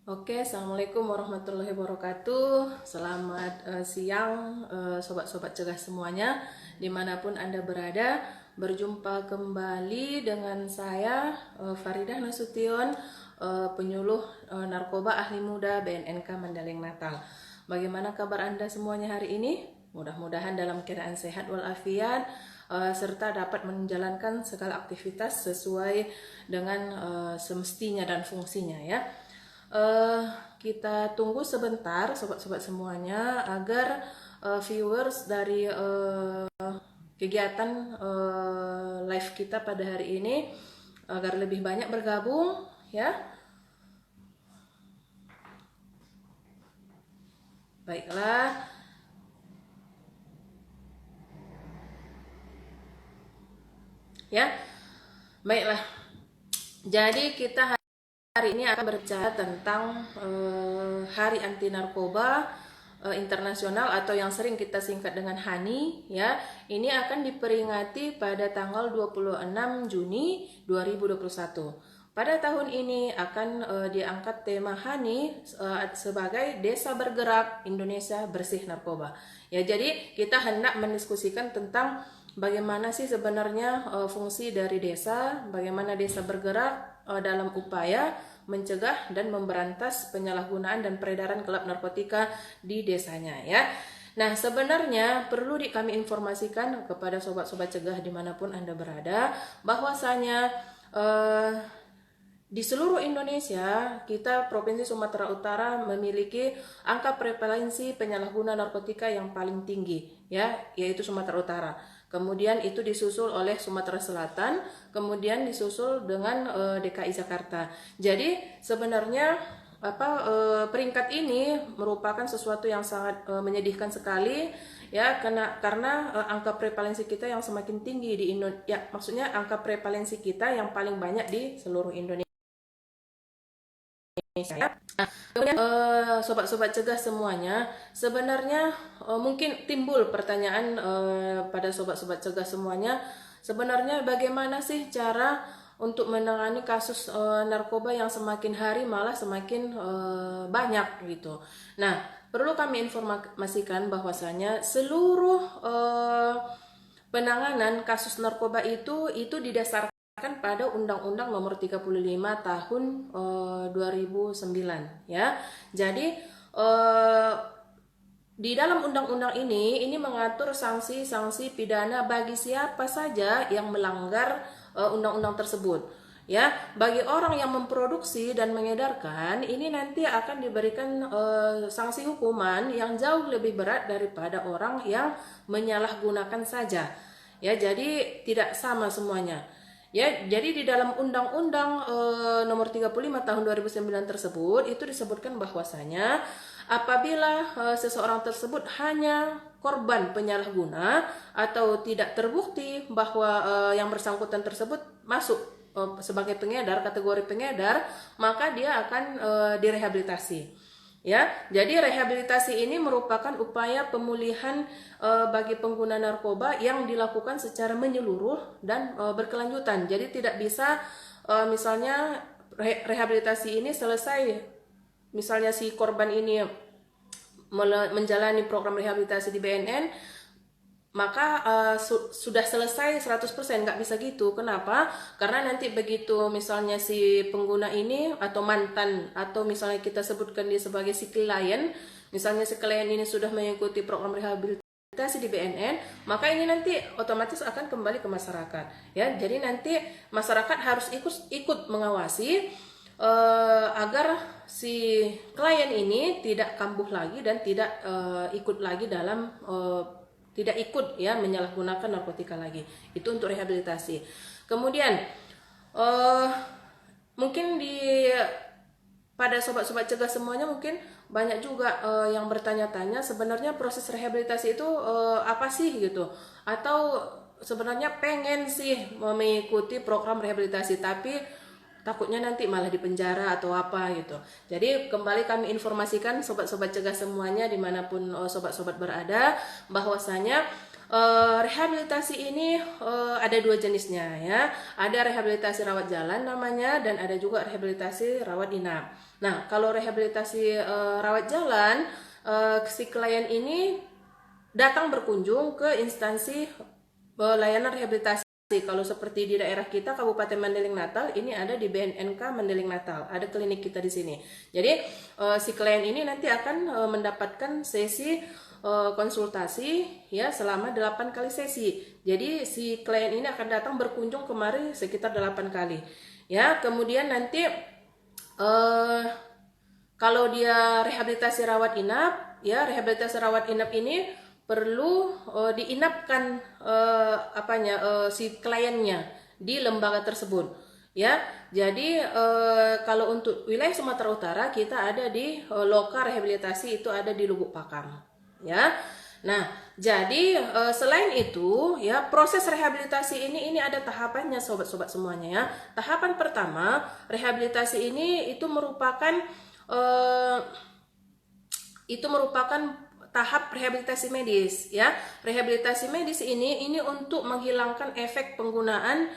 Oke, Assalamualaikum warahmatullahi wabarakatuh. Selamat siang, sobat-sobat cegah semuanya, dimanapun Anda berada. Berjumpa kembali dengan saya, Faridah Nasution, penyuluh narkoba ahli muda BNNK Mandailing Natal. Bagaimana kabar Anda semuanya hari ini? Mudah-mudahan dalam keadaan sehat walafiat, serta dapat menjalankan segala aktivitas sesuai dengan semestinya dan fungsinya ya. Kita tunggu sebentar sobat-sobat semuanya agar viewers dari kegiatan live kita pada hari ini agar lebih banyak bergabung ya. Baiklah. Ya. Baiklah. Jadi kita hari ini akan berbicara tentang Hari Anti Narkoba Internasional atau yang sering kita singkat dengan HANI ya. Ini akan diperingati pada tanggal 26 Juni 2021. Pada tahun ini akan diangkat tema HANI sebagai Desa Bergerak Indonesia Bersih Narkoba. Ya, jadi kita hendak mendiskusikan tentang bagaimana sih sebenarnya fungsi dari desa, bagaimana desa bergerak dalam upaya mencegah dan memberantas penyalahgunaan dan peredaran gelap narkotika di desanya ya. Nah, sebenarnya perlu kami informasikan kepada sobat-sobat cegah dimanapun Anda berada, bahwasanya di seluruh Indonesia, kita Provinsi Sumatera Utara memiliki angka prevalensi penyalahguna narkotika yang paling tinggi, ya, yaitu Sumatera Utara. Kemudian itu disusul oleh Sumatera Selatan, kemudian disusul dengan DKI Jakarta. Jadi sebenarnya peringkat ini merupakan sesuatu yang sangat menyedihkan sekali ya, karena angka prevalensi kita yang semakin tinggi di Indonesia, ya, maksudnya angka prevalensi kita yang paling banyak di seluruh Indonesia. Nah, kemudian sobat-sobat cegah semuanya, sebenarnya mungkin timbul pertanyaan pada sobat-sobat cegah semuanya, sebenarnya bagaimana sih cara untuk menangani kasus narkoba yang semakin hari malah semakin banyak gitu. Nah, perlu kami informasikan bahwasanya seluruh penanganan kasus narkoba itu didasarkan pada Undang-Undang Nomor 35 Tahun 2009 ya. Jadi di dalam undang-undang ini mengatur sanksi-sanksi pidana bagi siapa saja yang melanggar undang-undang tersebut. Ya, bagi orang yang memproduksi dan mengedarkan ini nanti akan diberikan sanksi hukuman yang jauh lebih berat daripada orang yang menyalahgunakan saja. Ya, jadi tidak sama semuanya. Ya, jadi di dalam Undang-Undang Nomor 35 Tahun 2009 tersebut itu disebutkan bahwasanya apabila seseorang tersebut hanya korban penyalahguna atau tidak terbukti bahwa yang bersangkutan tersebut masuk sebagai pengedar, kategori pengedar, maka dia akan direhabilitasi. Ya, jadi rehabilitasi ini merupakan upaya pemulihan bagi pengguna narkoba yang dilakukan secara menyeluruh dan berkelanjutan. Jadi tidak bisa misalnya rehabilitasi ini selesai, misalnya si korban ini menjalani program rehabilitasi di BNN, maka sudah selesai 100%, nggak bisa gitu. Kenapa? Karena nanti begitu misalnya si pengguna ini atau mantan, atau misalnya kita sebutkan dia sebagai si klien, misalnya si klien ini sudah mengikuti program rehabilitasi di BNN, maka ini nanti otomatis akan kembali ke masyarakat ya. Jadi nanti masyarakat harus ikut mengawasi agar si klien ini tidak kambuh lagi dan tidak ikut lagi dalam tidak ikut ya menyalahgunakan narkotika lagi. Itu untuk rehabilitasi. Kemudian mungkin pada sobat-sobat cegah semuanya mungkin banyak juga yang bertanya-tanya sebenarnya proses rehabilitasi itu apa sih gitu, atau sebenarnya pengen sih mengikuti program rehabilitasi tapi takutnya nanti malah dipenjara atau apa gitu. Jadi kembali kami informasikan sobat-sobat cegah semuanya dimanapun sobat-sobat berada, bahwasanya rehabilitasi ini ada dua jenisnya ya. Ada rehabilitasi rawat jalan namanya, dan ada juga rehabilitasi rawat inap. Nah, kalau rehabilitasi rawat jalan, si klien ini datang berkunjung ke instansi layanan rehabilitasi. Kalau seperti di daerah kita Kabupaten Mandailing Natal, ini ada di BNNK Mandailing Natal, ada klinik kita di sini. Jadi si klien ini nanti akan mendapatkan sesi konsultasi ya selama 8 kali sesi. Jadi si klien ini akan datang berkunjung kemari sekitar 8 kali. Ya, kemudian nanti kalau dia rehabilitasi rawat inap, ya rehabilitasi rawat inap ini perlu diinapkan si kliennya di lembaga tersebut. Ya, jadi kalau untuk wilayah Sumatera Utara kita ada di Loka Rehabilitasi, itu ada di Lubuk Pakam. Ya, nah jadi selain itu ya proses rehabilitasi ini ada tahapannya sobat-sobat semuanya ya. Tahapan pertama rehabilitasi ini itu merupakan tahap rehabilitasi medis ya. Rehabilitasi medis ini untuk menghilangkan efek penggunaan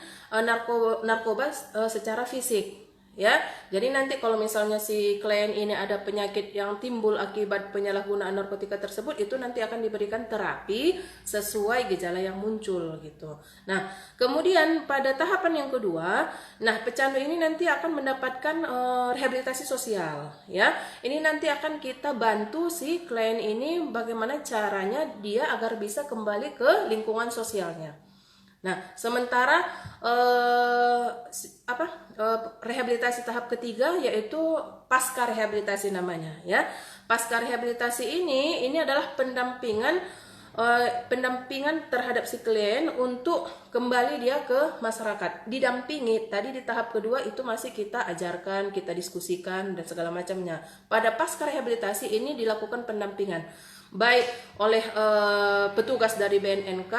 narkoba secara fisik ya. Jadi nanti kalau misalnya si klien ini ada penyakit yang timbul akibat penyalahgunaan narkotika tersebut, itu nanti akan diberikan terapi sesuai gejala yang muncul gitu. Nah, kemudian pada tahapan yang kedua, nah pecandu ini nanti akan mendapatkan rehabilitasi sosial ya. Ini nanti akan kita bantu si klien ini bagaimana caranya dia agar bisa kembali ke lingkungan sosialnya. Nah, sementara rehabilitasi tahap ketiga yaitu pasca rehabilitasi namanya ya. Pasca rehabilitasi ini adalah pendampingan terhadap si klien untuk kembali dia ke masyarakat. Didampingi tadi di tahap kedua itu masih kita ajarkan, kita diskusikan dan segala macamnya. Pada pasca rehabilitasi ini dilakukan pendampingan baik oleh petugas dari BNNK,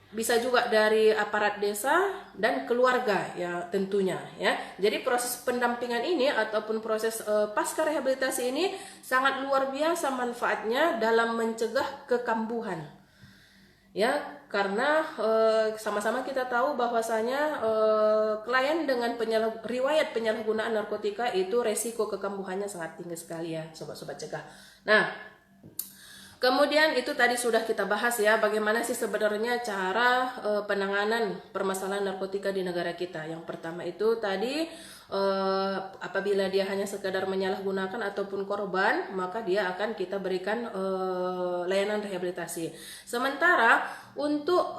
bisa juga dari aparat desa dan keluarga ya tentunya ya. Jadi proses pendampingan ini ataupun proses pasca rehabilitasi ini sangat luar biasa manfaatnya dalam mencegah kekambuhan. Ya, karena sama-sama kita tahu bahwasanya klien dengan riwayat penyalahgunaan narkotika itu resiko kekambuhannya sangat tinggi sekali ya, sobat-sobat cegah. Nah, kemudian itu tadi sudah kita bahas ya, bagaimana sih sebenarnya cara penanganan permasalahan narkotika di negara kita. Yang pertama itu tadi apabila dia hanya sekedar menyalahgunakan ataupun korban, maka dia akan kita berikan layanan rehabilitasi. Sementara untuk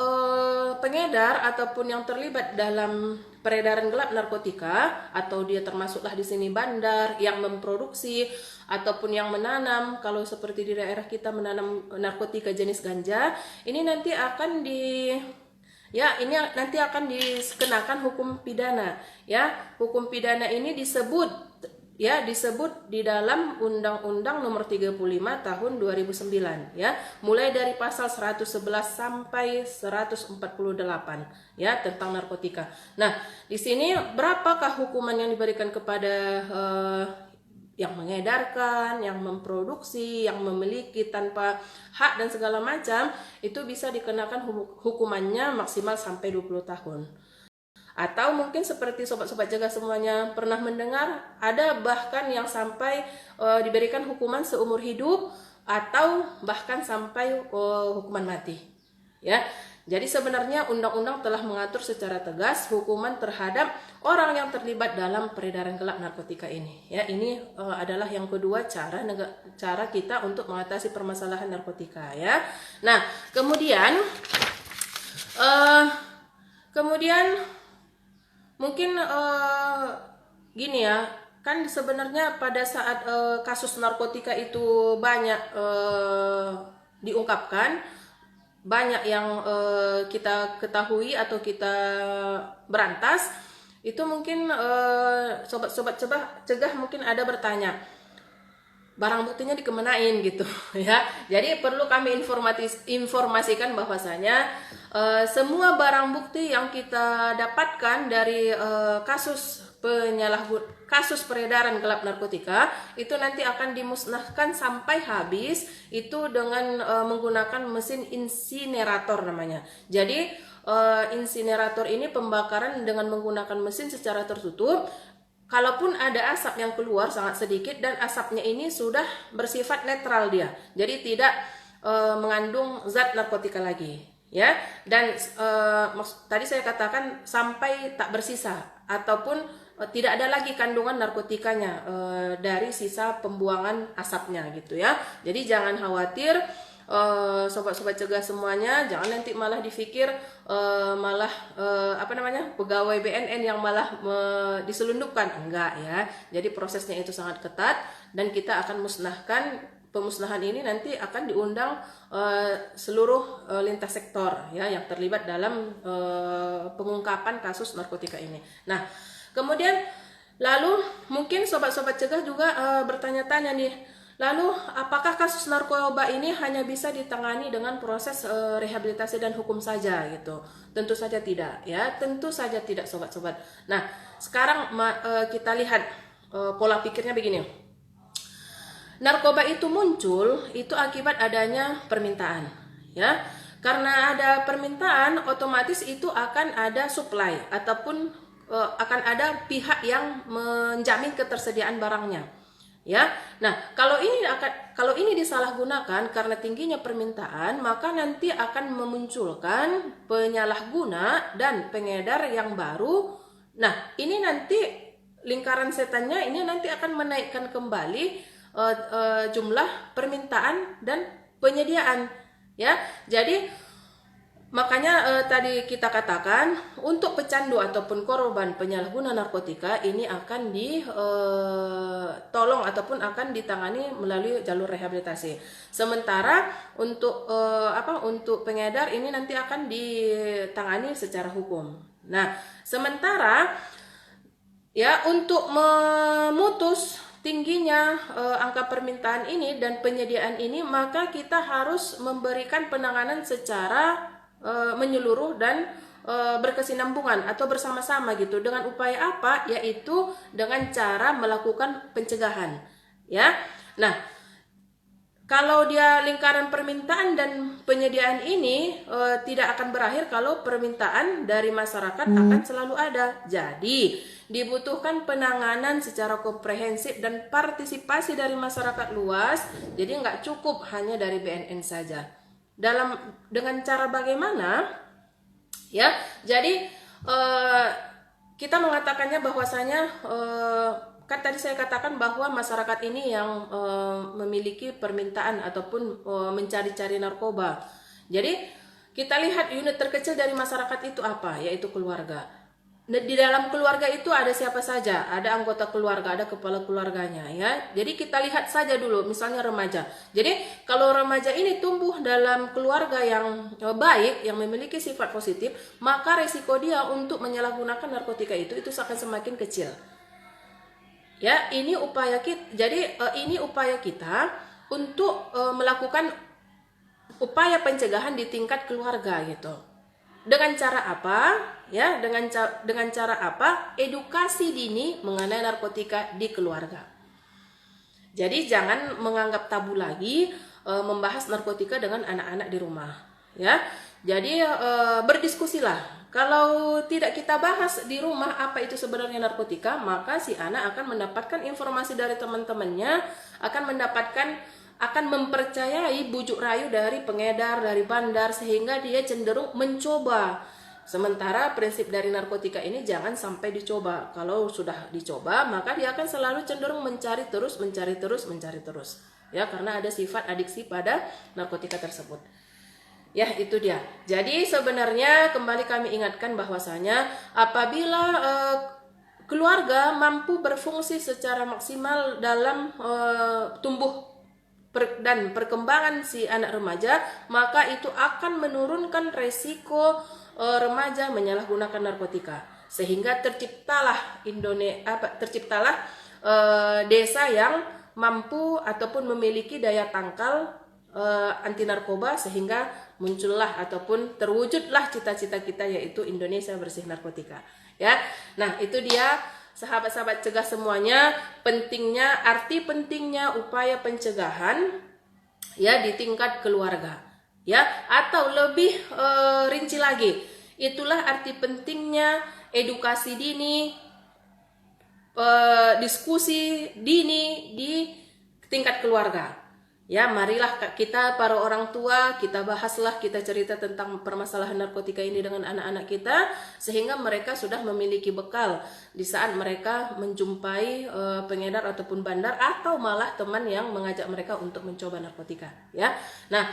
pengedar ataupun yang terlibat dalam peredaran gelap narkotika, atau dia termasuklah di sini bandar yang memproduksi ataupun yang menanam, kalau seperti di daerah kita menanam narkotika jenis ganja, ini nanti akan dikenakan hukum pidana ya. Hukum pidana ini disebut di dalam Undang-Undang Nomor 35 Tahun 2009 ya, mulai dari pasal 111 sampai 148 ya tentang narkotika. Nah, di sini berapakah hukuman yang diberikan kepada yang mengedarkan, yang memproduksi, yang memiliki tanpa hak dan segala macam, itu bisa dikenakan hukumannya maksimal sampai 20 tahun. Atau mungkin seperti sobat-sobat jaga semuanya pernah mendengar, ada bahkan yang sampai diberikan hukuman seumur hidup atau bahkan sampai hukuman mati. Ya. Jadi sebenarnya undang-undang telah mengatur secara tegas hukuman terhadap orang yang terlibat dalam peredaran gelap narkotika ini. Ya, ini adalah yang kedua cara kita untuk mengatasi permasalahan narkotika ya. Nah, kemudian mungkin gini ya, kan sebenarnya pada saat kasus narkotika itu banyak diungkapkan, banyak yang kita ketahui atau kita berantas, itu mungkin sobat-sobat cegah mungkin ada bertanya, barang buktinya dikemenain gitu ya. Jadi perlu kami informasikan bahwasanya semua barang bukti yang kita dapatkan dari kasus kasus peredaran gelap narkotika itu nanti akan dimusnahkan sampai habis, itu dengan menggunakan mesin insinerator namanya. Jadi insinerator ini pembakaran dengan menggunakan mesin secara tertutup. Kalaupun ada asap yang keluar sangat sedikit, dan asapnya ini sudah bersifat netral dia, jadi tidak mengandung zat narkotika lagi, ya. Dan tadi saya katakan sampai tak bersisa ataupun tidak ada lagi kandungan narkotikanya dari sisa pembuangan asapnya gitu ya. Jadi jangan khawatir, sobat-sobat cegah semuanya, jangan nanti malah dipikir pegawai BNN yang malah diselundupkan, enggak ya. Jadi prosesnya itu sangat ketat, dan kita akan pemusnahan ini nanti akan diundang seluruh lintas sektor ya yang terlibat dalam pengungkapan kasus narkotika ini. Nah, kemudian lalu mungkin sobat-sobat cegah juga bertanya-tanya nih, lalu apakah kasus narkoba ini hanya bisa ditangani dengan proses rehabilitasi dan hukum saja gitu? Tentu saja tidak ya, tentu saja tidak sobat-sobat. Nah, sekarang kita lihat pola pikirnya begini. Narkoba itu muncul itu akibat adanya permintaan, ya. Karena ada permintaan, otomatis itu akan ada supply ataupun akan ada pihak yang menjamin ketersediaan barangnya, ya. Nah, kalau ini disalahgunakan karena tingginya permintaan, maka nanti akan memunculkan penyalahguna dan pengedar yang baru. Nah, ini nanti lingkaran setannya ini nanti akan menaikkan kembali jumlah permintaan dan penyediaan, ya. Jadi makanya tadi kita katakan untuk pecandu ataupun korban penyalahguna narkotika ini akan ditolong ataupun akan ditangani melalui jalur rehabilitasi. Sementara untuk untuk pengedar ini nanti akan ditangani secara hukum. Nah, sementara ya untuk memutus tingginya angka permintaan ini dan penyediaan ini, maka kita harus memberikan penanganan secara menyeluruh dan berkesinambungan atau bersama-sama gitu. Dengan upaya apa? Yaitu dengan cara melakukan pencegahan, ya. Nah, kalau dia lingkaran permintaan dan penyediaan ini tidak akan berakhir kalau permintaan dari masyarakat akan selalu ada. Jadi dibutuhkan penanganan secara komprehensif dan partisipasi dari masyarakat luas. Jadi nggak cukup hanya dari BNN saja. Dengan cara bagaimana? Ya, jadi kita mengatakannya bahwasanya kan tadi saya katakan bahwa masyarakat ini yang memiliki permintaan ataupun mencari-cari narkoba. Jadi kita lihat unit terkecil dari masyarakat itu apa? Yaitu keluarga. Di dalam keluarga itu ada siapa saja? Ada anggota keluarga, ada kepala keluarganya, ya. Jadi kita lihat saja dulu, misalnya remaja. Jadi kalau remaja ini tumbuh dalam keluarga yang baik, yang memiliki sifat positif, maka resiko dia untuk menyalahgunakan narkotika itu akan semakin kecil. Ya, ini upaya kita. Jadi ini upaya kita untuk melakukan upaya pencegahan di tingkat keluarga gitu. Dengan cara apa? Ya, dengan cara apa? Edukasi dini mengenai narkotika di keluarga. Jadi jangan menganggap tabu lagi membahas narkotika dengan anak-anak di rumah, ya. Jadi berdiskusilah. Kalau tidak kita bahas di rumah apa itu sebenarnya narkotika, maka si anak akan mendapatkan informasi dari teman-temannya, akan mempercayai bujuk rayu dari pengedar, dari bandar, sehingga dia cenderung mencoba. Sementara prinsip dari narkotika ini jangan sampai dicoba. Kalau sudah dicoba, maka dia akan selalu cenderung mencari terus. Ya, karena ada sifat adiksi pada narkotika tersebut. Ya, itu dia. Jadi sebenarnya kembali kami ingatkan bahwasanya apabila keluarga mampu berfungsi secara maksimal dalam tumbuh dan perkembangan si anak remaja, maka itu akan menurunkan resiko remaja menyalahgunakan narkotika, sehingga terciptalah desa yang mampu ataupun memiliki daya tangkal anti narkoba, sehingga muncullah ataupun terwujudlah cita-cita kita, yaitu Indonesia bersih narkotika, ya. Nah, itu dia sahabat-sahabat cegah semuanya, arti pentingnya upaya pencegahan ya di tingkat keluarga ya, atau lebih rinci lagi, itulah arti pentingnya edukasi dini, diskusi dini di tingkat keluarga. Ya, marilah kita para orang tua, kita bahaslah, kita cerita tentang permasalahan narkotika ini dengan anak-anak kita, sehingga mereka sudah memiliki bekal di saat mereka menjumpai pengedar ataupun bandar, atau malah teman yang mengajak mereka untuk mencoba narkotika. Ya, nah,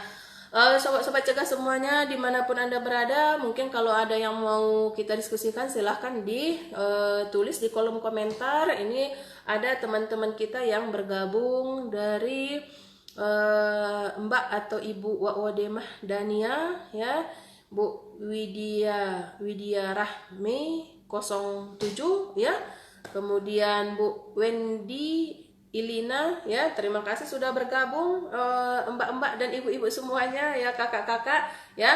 sobat-sobat cegah semuanya dimanapun Anda berada, mungkin kalau ada yang mau kita diskusikan silahkan ditulis di kolom komentar. Ini ada teman-teman kita yang bergabung dari Mbak atau Ibu Wa'odemah Dania ya, Bu Widya Rahmi 07 ya, kemudian Bu Wendy Ilina ya, terima kasih sudah bergabung, mbak-mbak dan ibu-ibu semuanya ya, kakak-kakak ya.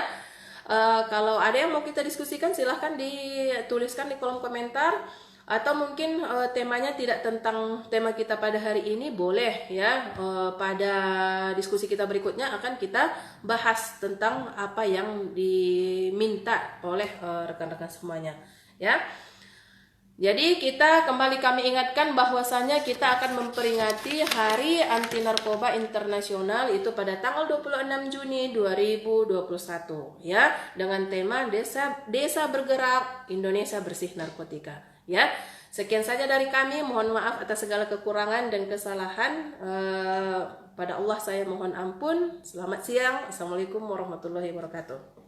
Kalau ada yang mau kita diskusikan silahkan dituliskan di kolom komentar, atau mungkin temanya tidak tentang tema kita pada hari ini, boleh ya, pada diskusi kita berikutnya akan kita bahas tentang apa yang diminta oleh rekan-rekan semuanya ya. Jadi kami ingatkan bahwasanya kita akan memperingati Hari Anti Narkoba Internasional itu pada tanggal 26 Juni 2021 ya, dengan tema Desa Bergerak Indonesia Bersih Narkotika ya. Sekian saja dari kami, mohon maaf atas segala kekurangan dan kesalahan. Pada Allah saya mohon ampun. Selamat siang. Assalamualaikum warahmatullahi wabarakatuh.